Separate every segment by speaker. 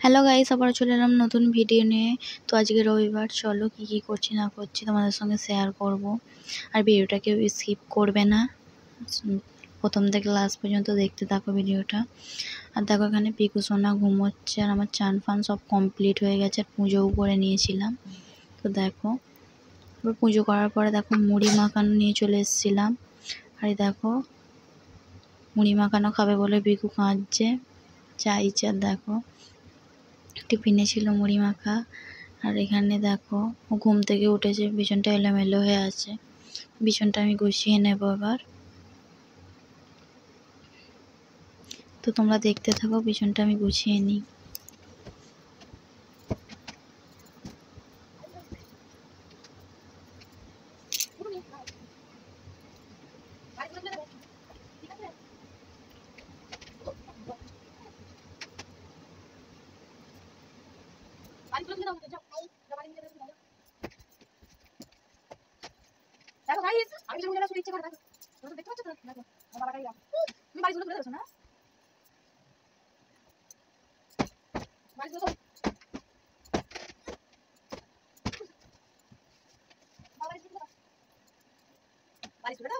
Speaker 1: Hello guys, আবার চলে এলাম নতুন ভিডিও নিয়ে। তো আজকে রবিবার, চলো কি করছি না করছি তোমাদের সঙ্গে শেয়ার করব। আর ভিডিওটা কেউ স্কিপ করবে না, প্রথম থেকে লাস্ট পর্যন্ত দেখতে থাকো ভিডিওটা। আর দেখো এখানে পিকু সোনা ঘুমোচ্ছে, আর আমার চান ফান সব কমপ্লিট হয়ে গেছে, আর পুজোও করে নিয়েছিলাম। তো দেখো এবার পুজো করার পরে দেখো মুড়ি মাখানো নিয়ে চলে এসেছিলাম। আর দেখো মুড়ি মাখানো খাবে বলে পিকু কাঁদছে, চাইছে। আর দেখো টিফিনে ছিল মুড়ি মাখা। আর এখানে দেখো ও ঘুম থেকে উঠেছে, বিছানাটা এলোমেলো হয়ে আছে। বিছানাটা আমি গুছিয়ে নেব এবার। তো তোমরা দেখতে থাকো, বিছানাটা আমি গুছিয়ে নিই।
Speaker 2: দেখো গাইস, আমি যখন শুতে ইচ্ছে করে দেখো। তোমরা দেখতে পাচ্ছ তো? দেখো আমার বাবাটাই রাখো। তুমি বাড়িগুলো ঘুরে দেখো না? বাড়িগুলো তো বাড়িগুলো দাও,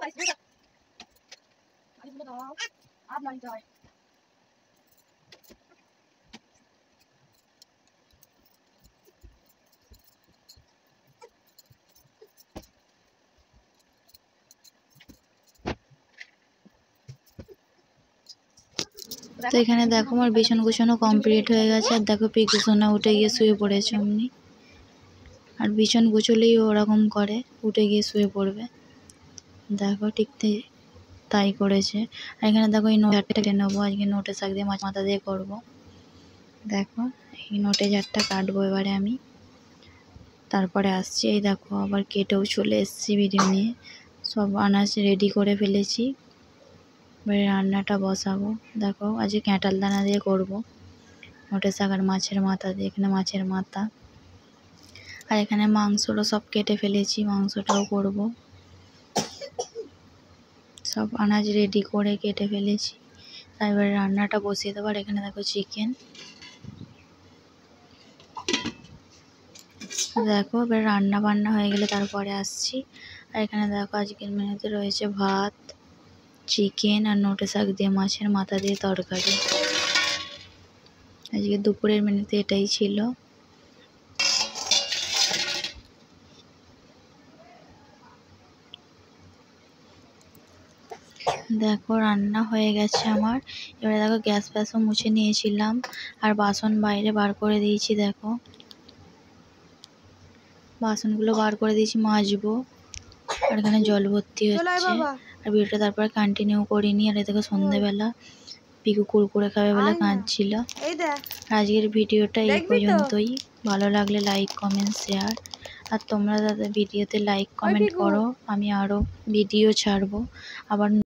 Speaker 2: বাড়িগুলো দাও। আর নাই যায়।
Speaker 1: তো এখানে দেখো আমার বিছানা গুছানো কমপ্লিট হয়ে গেছে। আর দেখো পিকু সোনা উঠে গিয়ে শুয়ে পড়েছে অমনি। আর বিছানা গুছলেই ওরকম করে, উঠে গিয়ে শুয়ে পড়বে। দেখো ঠিক তাই করেছে। আর এখানে দেখো এই নোটটা কেটে নেবো, আজকে নোটে শাক দিয়ে মাথা দিয়ে করবো। দেখো এই নোটে ঝাড়টা কাটবো এবারে আমি, তারপরে আসছি। এই দেখো আবার কেটেও চলে এসেছি ভিডিও নিয়ে, সব আনাজ রেডি করে ফেলেছি। এবারে রান্নাটা বসাবো। দেখো আজকে ক্যাঁটাল দানা দিয়ে করবো নোটে শাক, আর মাছের মাথা দিয়ে। এখানে মাছের মাথা, আর এখানে মাংসটা সব কেটে ফেলেছি, মাংসটাও করব। সব আনাজ রেডি করে কেটে ফেলেছি, তাই এবারে রান্নাটা বসিয়ে দেবো। আর এখানে দেখো চিকেন। দেখো এবার রান্না বান্না হয়ে গেলে তারপরে আসছি। আর এখানে দেখো আজকের মেনুতে রয়েছে ভাত, চিকেন, আর নোটে শাক দিয়ে মাছের মাথা দিয়ে তরকারি। আজকে দুপুরের মেনুতে এটাই ছিল। দেখো রান্না হয়ে গেছে আমার। এবারে দেখো গ্যাস ফ্যাসও মুছে নিয়েছিলাম, আর বাসন বাইরে বার করে দিয়েছি। দেখো বাসনগুলো বার করে দিয়েছি, মাজবো। আর এখানে জল ভর্তি হচ্ছে। আর ভিডিওটা তারপরে কন্টিনিউ করিনি। আর দেখো সন্ধ্যেবেলা পিকু কুরকুরে খাবে বলে কাঁদছিল। আর আজকের ভিডিওটা এই পর্যন্তই। ভালো লাগলে লাইক কমেন্ট শেয়ার। আর তোমরা দাদা ভিডিওতে লাইক কমেন্ট করো, আমি আরও ভিডিও ছাড়বো। আবার